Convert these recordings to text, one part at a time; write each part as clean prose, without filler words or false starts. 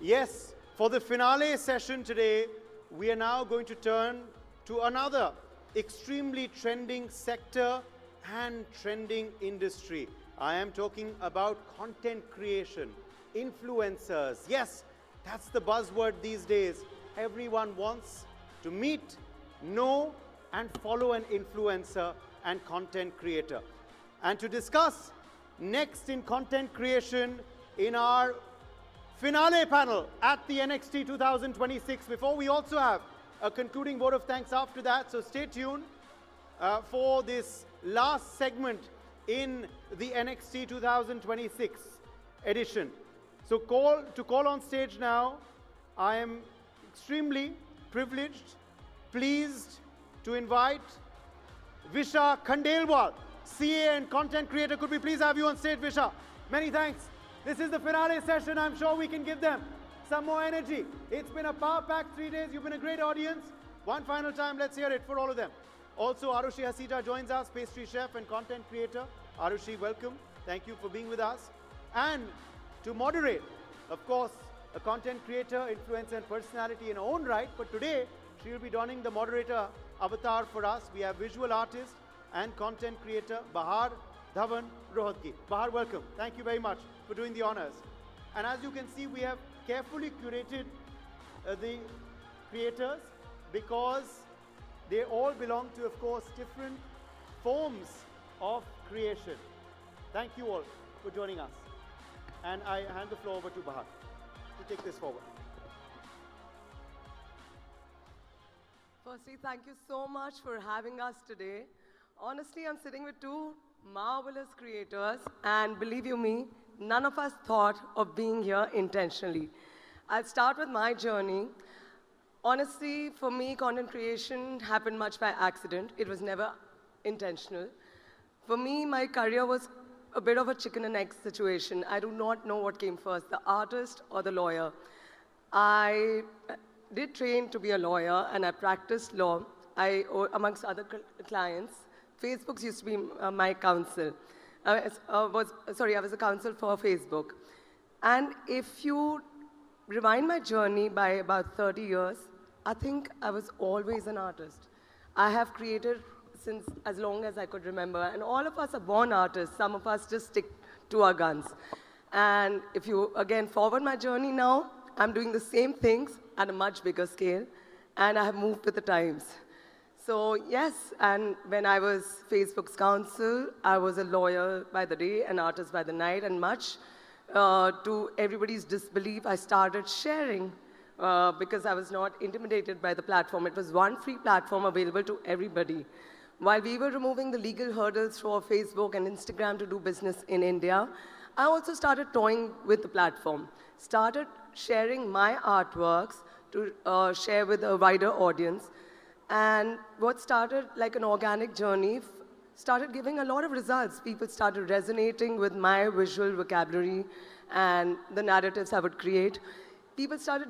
Yes, for the finale session today, we are now going to turn to another extremely trending sector and trending industry. I am talking about content creation, influencers. Yes, that's the buzzword these days. Everyone wants to meet, know, and follow an influencer and content creator. And to discuss next in content creation in our finale panel at the NXT 2026, before we also have a concluding vote of thanks after that, so stay tuned for this last segment in the NXT 2026 edition. So to call on stage now, I am extremely privileged, pleased to invite Visha Khandelwal, CA and content creator. Could we please have you on stage, Visha? Many thanks. This is the finale session. I'm sure we can give them some more energy. It's been a power-packed 3 days. You've been a great audience. One final time, let's hear it for all of them. Also, Arushi Hasija joins us, pastry chef and content creator. Arushi, welcome. Thank you for being with us. And to moderate, of course, a content creator, influencer, and personality in her own right. But today, she will be donning the moderator avatar for us. We have visual artist and content creator, Bahaar Dhawan Rohatgi. Bahaar, welcome. Thank you very much for doing the honors. And as you can see, we have carefully curated the creators because they all belong to, of course, different forms of creation. Thank you all for joining us. And I hand the floor over to Bahaar to take this forward. Firstly, thank you so much for having us today. Honestly, I'm sitting with two marvelous creators, and believe you me, none of us thought of being here intentionally. I'll start with my journey. Honestly, for me, content creation happened much by accident. It was never intentional. For me, my career was a bit of a chicken and egg situation. I do not know what came first, the artist or the lawyer. I did train to be a lawyer, and I practiced law. Amongst other clients, Facebook used to be my counsel. I was a counsel for Facebook. And if you rewind my journey by about 30 years, I think I was always an artist. I have created since as long as I could remember. And all of us are born artists. Some of us just stick to our guns. And if you, again, forward my journey now, I'm doing the same things at a much bigger scale. And I have moved with the times. So yes, and when I was Facebook's counsel, I was a lawyer by the day, an artist by the night, and much to everybody's disbelief, I started sharing because I was not intimidated by the platform. It was one free platform available to everybody. While we were removing the legal hurdles for Facebook and Instagram to do business in India, I also started toying with the platform, started sharing my artworks to share with a wider audience. And what started like an organic journey started giving a lot of results. People started resonating with my visual vocabulary and the narratives I would create. People started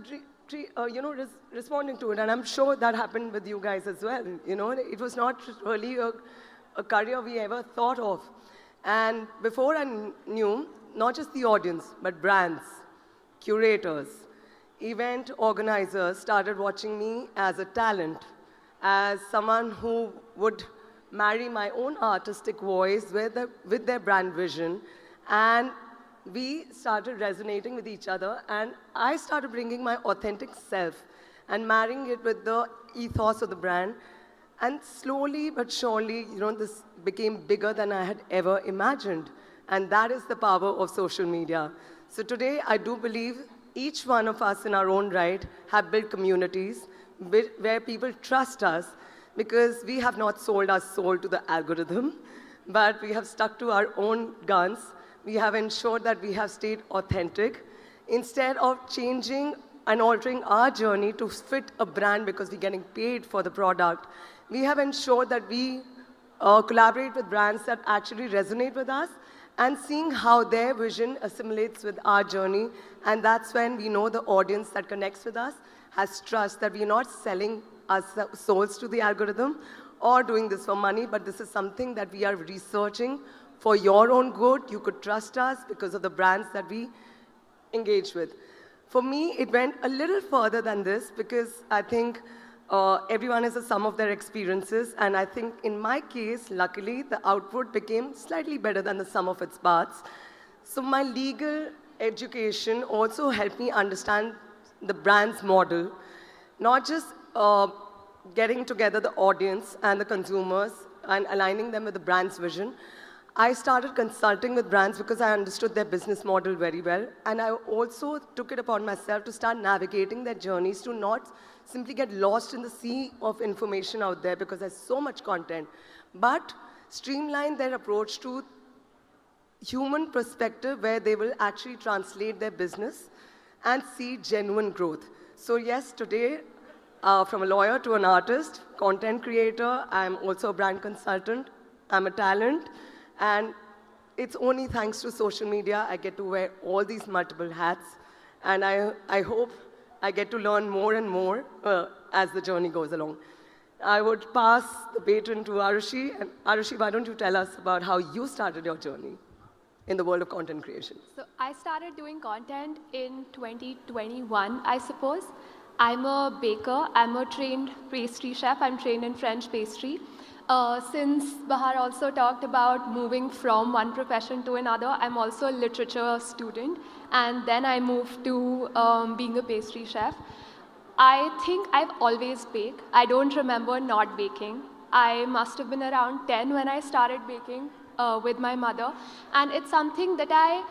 responding to it, and I'm sure that happened with you guys as well. You know, it was not really a career we ever thought of. And before I knew, not just the audience, but brands, curators, event organizers started watching me as a talent, as someone who would marry my own artistic voice with their brand vision. And we started resonating with each other, and I started bringing my authentic self and marrying it with the ethos of the brand. And slowly but surely, you know, this became bigger than I had ever imagined. And that is the power of social media. So today, I do believe each one of us in our own right have built communities where people trust us, because we have not sold our soul to the algorithm, but we have stuck to our own guns. We have ensured that we have stayed authentic. Instead of changing and altering our journey to fit a brand because we're getting paid for the product, we have ensured that we collaborate with brands that actually resonate with us and seeing how their vision assimilates with our journey. And that's when we know the audience that connects with us has trust that we're not selling our souls to the algorithm or doing this for money, but this is something that we are researching for your own good. You could trust us because of the brands that we engage with. For me, it went a little further than this because I think everyone is a sum of their experiences. And I think in my case, luckily, the output became slightly better than the sum of its parts. So my legal education also helped me understand the brand's model, not just getting together the audience and the consumers and aligning them with the brand's vision. I started consulting with brands because I understood their business model very well. And I also took it upon myself to start navigating their journeys to not simply get lost in the sea of information out there because there's so much content, but streamline their approach to human perspective where they will actually translate their business and see genuine growth. So yes, today, from a lawyer to an artist, content creator, I'm also a brand consultant, I'm a talent, and it's only thanks to social media I get to wear all these multiple hats, and I hope I get to learn more and more as the journey goes along. I would pass the baton to Arushi, and Arushi, why don't you tell us about how you started your journey in the world of content creation? So I started doing content in 2021, I suppose. I'm a baker. I'm a trained pastry chef. I'm trained in French pastry. Since Bahaar also talked about moving from one profession to another, I'm also a literature student. And then I moved to being a pastry chef. I think I've always baked. I don't remember not baking. I must have been around 10 when I started baking with my mother. And it's something that I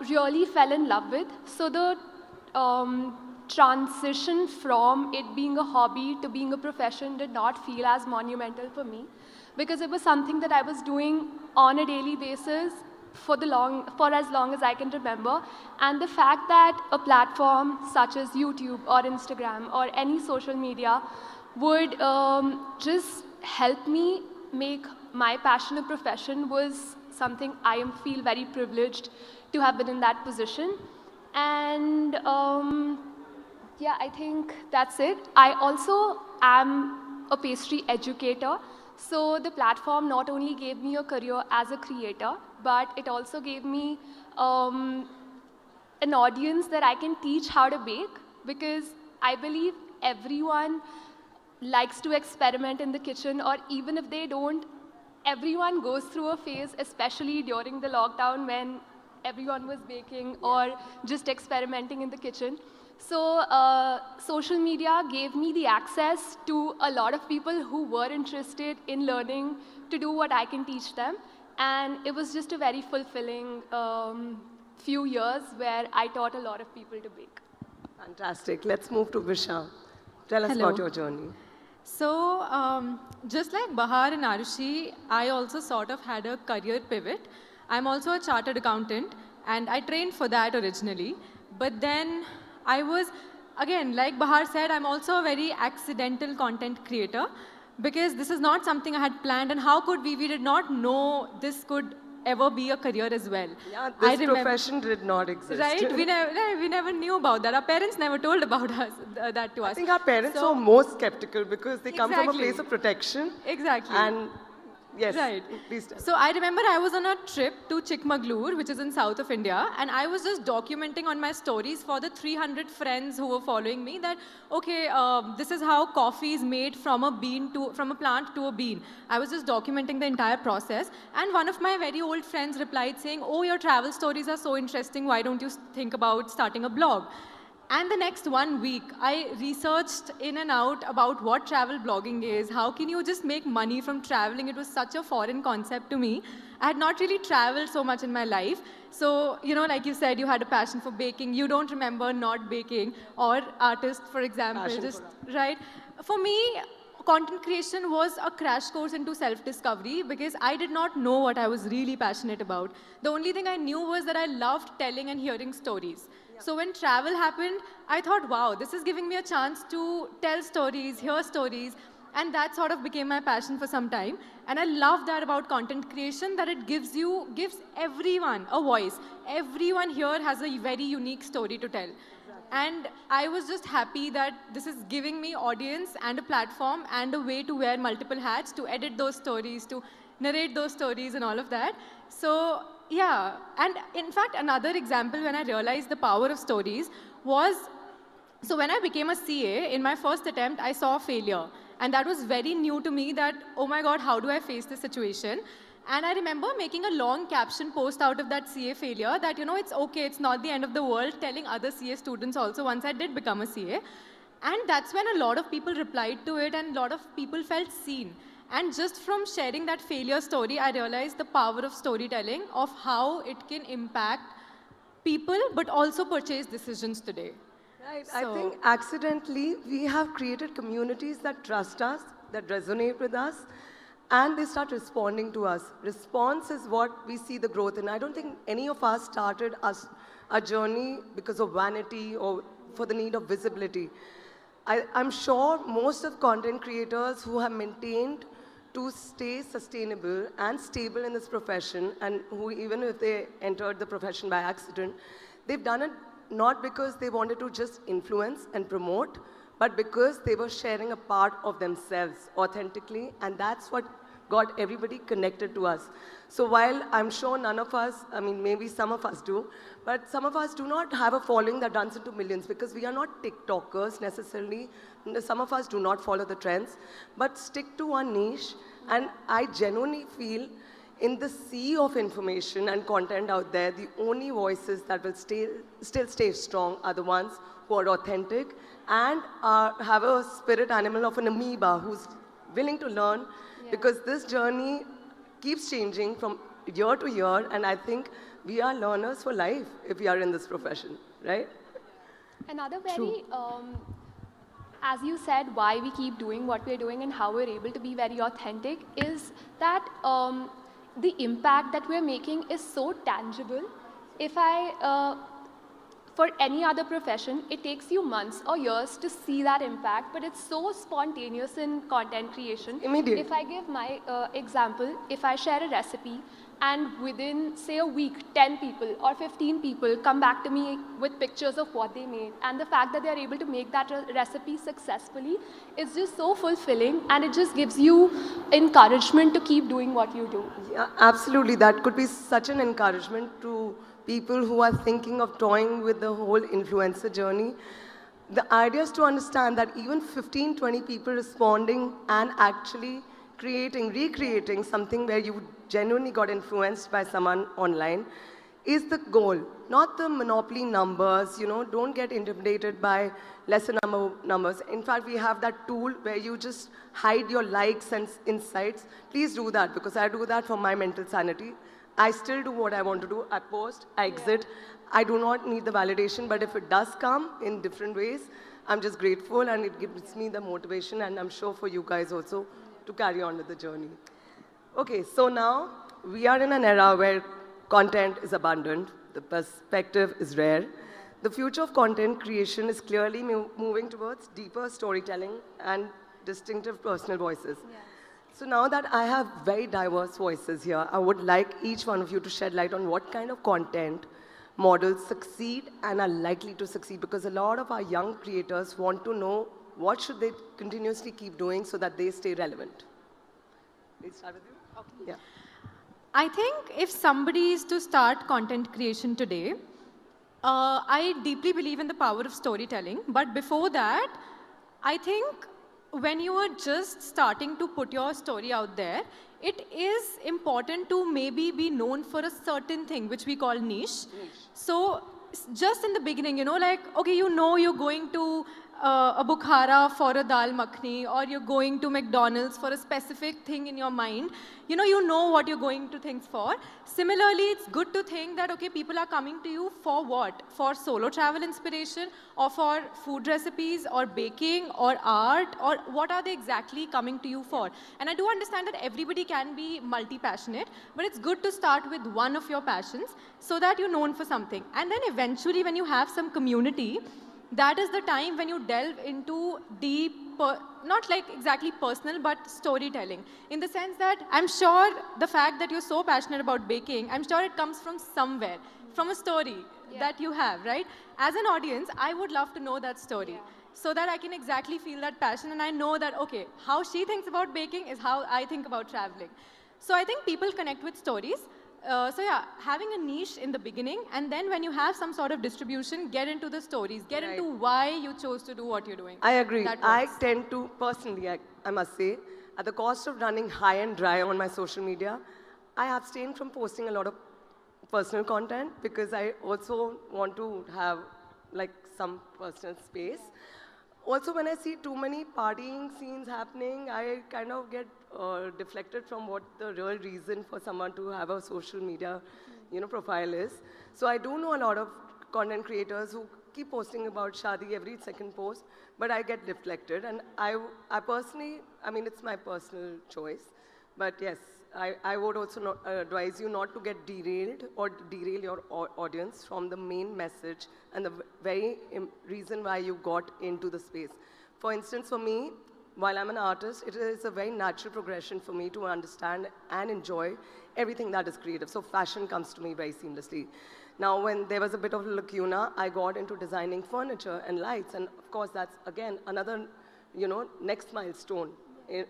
really fell in love with. So the transition from it being a hobby to being a profession did not feel as monumental for me because it was something that I was doing on a daily basis for as long as I can remember. And the fact that a platform such as YouTube or Instagram or any social media would just help me make my passion a profession was something I feel very privileged to have been in that position. And yeah, I think that's it. I also am a pastry educator. So the platform not only gave me a career as a creator, but it also gave me an audience that I can teach how to bake, because I believe everyone likes to experiment in the kitchen, or even if they don't, everyone goes through a phase, especially during the lockdown when everyone was baking or just experimenting in the kitchen. So social media gave me the access to a lot of people who were interested in learning to do what I can teach them. And it was just a very fulfilling few years where I taught a lot of people to bake. Fantastic. Let's move to Visha. Tell us about your journey. So just like Bahaar and Arushi, I also sort of had a career pivot. I'm also a chartered accountant, and I trained for that originally. But then I was, again, like Bahaar said, I'm also a very accidental content creator, because this is not something I had planned, and how could we did not know this could ever be a career as well. Yeah, this profession did not exist. Right, we never knew about that. Our parents never told about us, that to us. I think our parents were more skeptical because they come from a place of protection. Exactly. And yes, right. Please tell. So I remember I was on a trip to Chikmagalur, which is in south of India, and I was just documenting on my stories for the 300 friends who were following me that, okay, this is how coffee is made from a plant to a bean. I was just documenting the entire process, and one of my very old friends replied saying, oh, your travel stories are so interesting, why don't you think about starting a blog? And the next 1 week, I researched in and out about what travel blogging is, how can you just make money from traveling. It was such a foreign concept to me. I had not really traveled so much in my life. So, you know, like you said, you had a passion for baking. You don't remember not baking, or artist, for example. Right? For me, content creation was a crash course into self-discovery, because I did not know what I was really passionate about. The only thing I knew was that I loved telling and hearing stories. So when travel happened, I thought, wow, this is giving me a chance to tell stories, hear stories, and that sort of became my passion for some time. And I love that about content creation, that it gives everyone a voice. Everyone here has a very unique story to tell. And I was just happy that this is giving me audience and a platform and a way to wear multiple hats, to edit those stories, to narrate those stories and all of that. So Yeah, and in fact, another example when I realized the power of stories was, so when I became a CA, in my first attempt, I saw failure. And that was very new to me that, oh my God, how do I face this situation? And I remember making a long caption post out of that CA failure that, it's okay, it's not the end of the world, telling other CA students also once I did become a CA. And that's when a lot of people replied to it and a lot of people felt seen. And just from sharing that failure story, I realized the power of storytelling, of how it can impact people, but also purchase decisions today. Right. So, I think accidentally we have created communities that trust us, that resonate with us, and they start responding to us. Response is what we see the growth in. I don't think any of us started a journey because of vanity or for the need of visibility. I'm sure most of content creators who have maintained to stay sustainable and stable in this profession, and who, even if they entered the profession by accident, they've done it not because they wanted to just influence and promote, but because they were sharing a part of themselves authentically, and that's what got everybody connected to us. So while I'm sure none of us, I mean, maybe some of us do, but some of us do not have a following that runs into millions because we are not TikTokers necessarily. Some of us do not follow the trends, but stick to one niche. And I genuinely feel in the sea of information and content out there, the only voices that will still stay strong are the ones who are authentic and have a spirit animal of an amoeba who's willing to learn, because this journey keeps changing from year to year, and I think we are learners for life if we are in this profession, right? Another very, as you said, why we keep doing what we're doing and how we're able to be very authentic is that the impact that we're making is so tangible. If for any other profession, it takes you months or years to see that impact, but it's so spontaneous in content creation. Immediate. If I give my example, if I share a recipe and within, say, a week, 10 people or 15 people come back to me with pictures of what they made, and the fact that they're able to make that recipe successfully is just so fulfilling, and it just gives you encouragement to keep doing what you do. Yeah, absolutely. That could be such an encouragement to people who are thinking of toying with the whole influencer journey. The idea is to understand that even 15, 20 people responding and actually recreating something where you genuinely got influenced by someone online is the goal, not the monopoly numbers. Don't get intimidated by lesser numbers. In fact, we have that tool where you just hide your likes and insights. Please do that, because I do that for my mental sanity. I still do what I want to do. I post, I exit. I do not need the validation, but if it does come in different ways, I'm just grateful, and it gives me the motivation, and I'm sure for you guys also, to carry on with the journey. Okay, so now we are in an era where content is abundant, the perspective is rare. The future of content creation is clearly moving towards deeper storytelling and distinctive personal voices. So now that I have very diverse voices here, I would like each one of you to shed light on what kind of content models succeed and are likely to succeed, because a lot of our young creators want to know what should they continuously keep doing so that they stay relevant. Let's start with you. Okay. Yeah. I think if somebody is to start content creation today, I deeply believe in the power of storytelling. But before that, I think when you are just starting to put your story out there, it is important to maybe be known for a certain thing, which we call niche. So just in the beginning, okay, you're going to a Bukhara for a dal makhni, or you're going to McDonald's for a specific thing in your mind. You know what you're going to things for. Similarly, it's good to think that, okay, people are coming to you for what? For solo travel inspiration, or for food recipes, or baking, or art, or what are they exactly coming to you for? And I do understand that everybody can be multi-passionate, but it's good to start with one of your passions so that you're known for something. And then eventually, when you have some community, that is the time when you delve into deep, not like exactly personal, but storytelling. In the sense that I'm sure the fact that you're so passionate about baking, I'm sure it comes from somewhere, from a story that you have, right? As an audience, I would love to know that story so that I can exactly feel that passion, and I know that, okay, how she thinks about baking is how I think about traveling. So I think people connect with stories. So yeah, having a niche in the beginning, and then when you have some sort of distribution, get into the stories, get into why you chose to do what you're doing. I agree. That I works. tend to, personally, I must say, at the cost of running high and dry on my social media, I abstain from posting a lot of personal content because I also want to have like some personal space. Also, when I see too many partying scenes happening, I kind of get deflected from what the real reason for someone to have a social media, profile is. So I do know a lot of content creators who keep posting about Shadi every second post, but I get deflected. And I personally, I mean, it's my personal choice. But yes, I would also advise you not to get derailed or derail your audience from the main message and the very reason why you got into the space. For instance, for me, while I'm an artist, it is a very natural progression for me to understand and enjoy everything that is creative. So fashion comes to me very seamlessly. Now, when there was a bit of a lacuna, I got into designing furniture and lights. And of course, that's, again, another, next milestone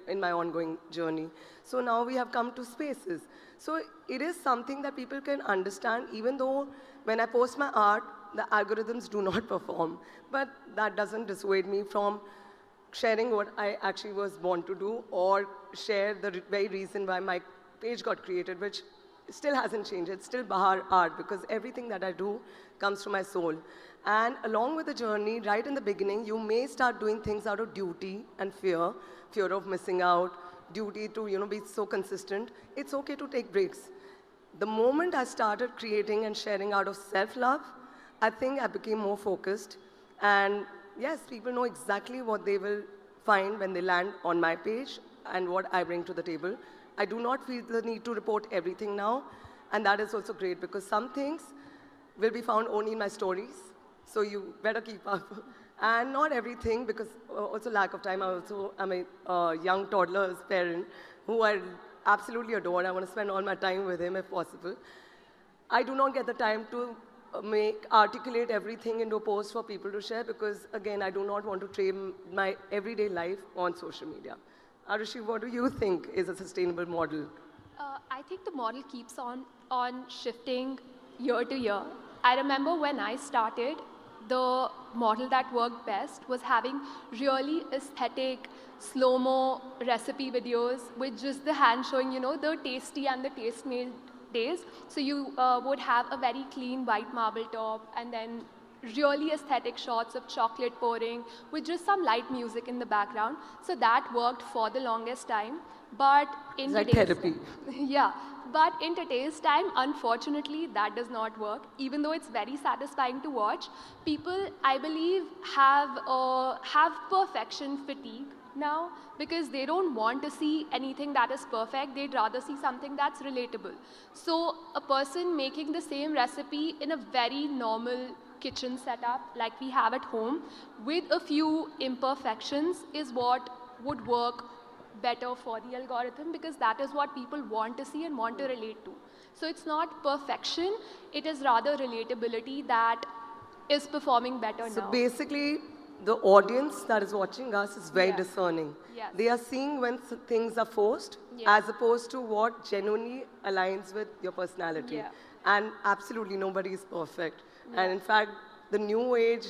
in my ongoing journey. So now we have come to spaces. So it is something that people can understand, even though when I post my art, the algorithms do not perform. But that doesn't dissuade me from sharing what I actually was born to do, or share the very reason why my page got created, which still hasn't changed. It's still Bahaar art, because everything that I do comes from my soul. And along with the journey, right in the beginning, you may start doing things out of duty and fear of missing out, duty to be so consistent. It's okay to take breaks. The moment I started creating and sharing out of self-love, I think I became more focused. And yes, people know exactly what they will find when they land on my page and what I bring to the table. I do not feel the need to report everything now, and that is also great because some things will be found only in my stories, so you better keep up. And not everything, because also lack of time. I'm a young toddler's parent who I absolutely adore. I want to spend all my time with him if possible. I do not get the time to articulate everything into a post for people to share because, again, I do not want to trade my everyday life on social media. Arushi, what do you think is a sustainable model? I think the model keeps on shifting year to year. I remember when I started, the model that worked best was having really aesthetic, slow-mo recipe videos with just the hand showing, the tasty and the taste-made days. So you would have a very clean white marble top and then really aesthetic shots of chocolate pouring with just some light music in the background. So that worked for the longest time. But in like today's therapy. Yeah, but in today's time, unfortunately, that does not work. Even though it's very satisfying to watch, people, I believe, have perfection fatigue now because they don't want to see anything that is perfect. They'd rather see something that's relatable. So a person making the same recipe in a very normal kitchen setup like we have at home with a few imperfections is what would work better for the algorithm because that is what people want to see and want to relate to. So it's not perfection, it is rather relatability that is performing better now. So basically, the audience that is watching us is very Yes. discerning. Yes. They are seeing when things are forced Yes. as opposed to what genuinely aligns with your personality. Yeah. And absolutely nobody is perfect. And in fact, the new age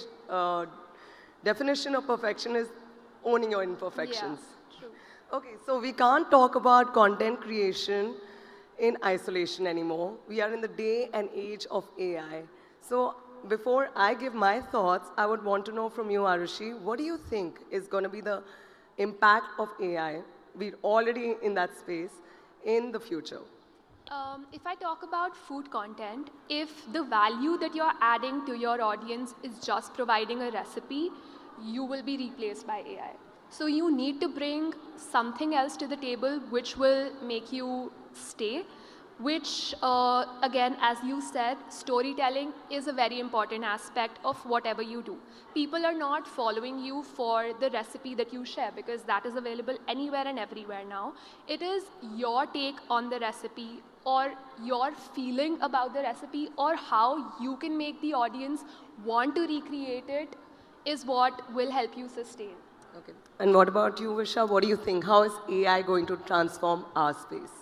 definition of perfection is owning your imperfections. Yeah, true. Okay, so we can't talk about content creation in isolation anymore. We are in the day and age of AI. So before I give my thoughts, I would want to know from you, Arushi, what do you think is going to be the impact of AI? We're already in that space in the future. If I talk about food content, if the value that you're adding to your audience is just providing a recipe, you will be replaced by AI. So you need to bring something else to the table which will make you stay, which, again, as you said, storytelling is a very important aspect of whatever you do. People are not following you for the recipe that you share because that is available anywhere and everywhere now. It is your take on the recipe or your feeling about the recipe or how you can make the audience want to recreate it is what will help you sustain. Okay. And what about you, Visha? What do you think? How is AI going to transform our space?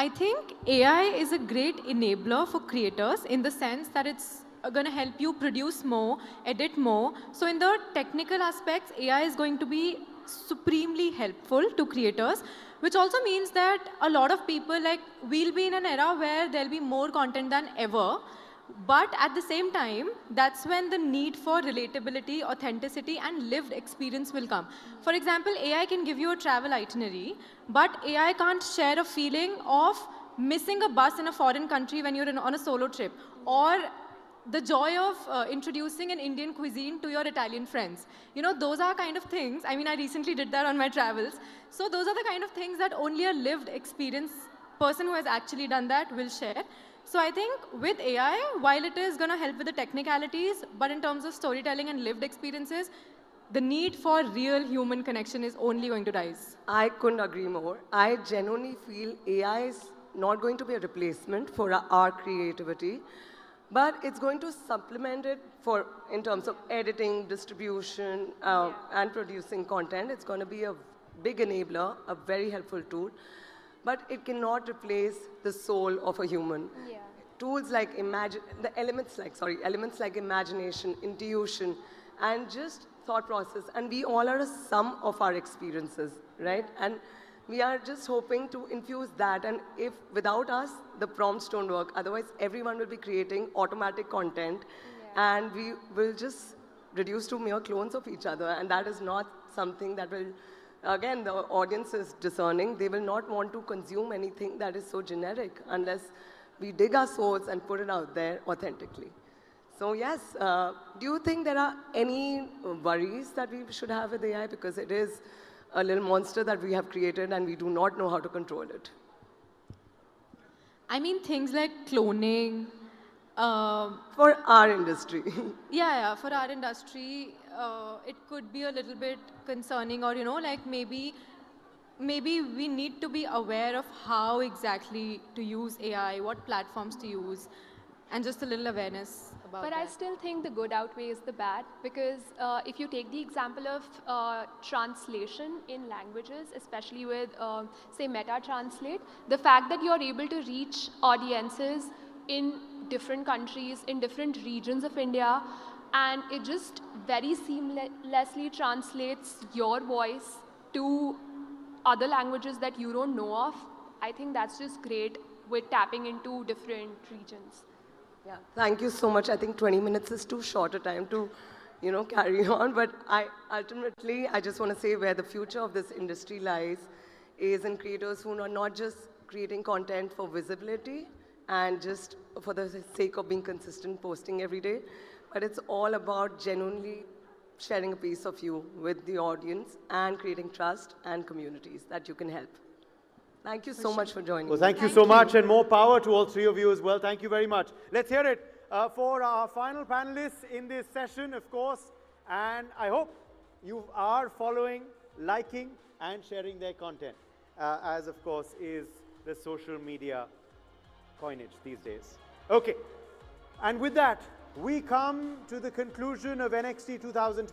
I think AI is a great enabler for creators in the sense that it's going to help you produce more, edit more. So in the technical aspects, AI is going to be supremely helpful to creators, which also means that a lot of people, like, we'll be in an era where there'll be more content than ever. But at the same time, that's when the need for relatability, authenticity, and lived experience will come. For example, AI can give you a travel itinerary, but AI can't share a feeling of missing a bus in a foreign country when you're on a solo trip, or the joy of introducing an Indian cuisine to your Italian friends. You know, those are kind of things. I mean, I recently did that on my travels. So those are the kind of things that only a lived experience person who has actually done that will share. So I think with AI, while it is going to help with the technicalities, but in terms of storytelling and lived experiences, the need for real human connection is only going to rise. I couldn't agree more. I genuinely feel AI is not going to be a replacement for our creativity, but it's going to supplement it for in terms of editing, distribution, and producing content. It's going to be a big enabler, a very helpful tool, but it cannot replace the soul of a human. Yeah. Tools like elements like imagination, intuition, and just thought process. And we all are a sum of our experiences, right? And we are just hoping to infuse that. And if without us, the prompts don't work. Otherwise, everyone will be creating automatic content, and we will just reduce to mere clones of each other. And that is not something that will, again, the audience is discerning. They will not want to consume anything that is so generic unless we dig our souls and put it out there authentically. So yes, do you think there are any worries that we should have with AI? Because it is a little monster that we have created and we do not know how to control it. I mean, things like cloning. For our industry. Yeah, for our industry, it could be a little bit concerning, or, you know, like maybe we need to be aware of how exactly to use AI, what platforms to use, and just a little awareness about But that. I still think the good outweighs the bad, because if you take the example of translation in languages, especially with, say, Meta Translate, the fact that you're able to reach audiences in different countries, in different regions of India, and it just very seamlessly translates your voice to other languages that you don't know of. I think that's just great with tapping into different regions. Yeah, thank you so much. I think 20 minutes is too short a time to, carry on. But ultimately, I just want to say where the future of this industry lies is in creators who are not just creating content for visibility and just for the sake of being consistent, posting every day, but it's all about genuinely sharing a piece of you with the audience and creating trust and communities that you can help. Thank you so much for joining Well, me. thank you so much, and more power to all three of you as well. Thank you very much. Let's hear it for our final panelists in this session, of course. And I hope you are following, liking, and sharing their content, as, of course, is the social media coinage these days. Okay. And with that, we come to the conclusion of NXT 2020.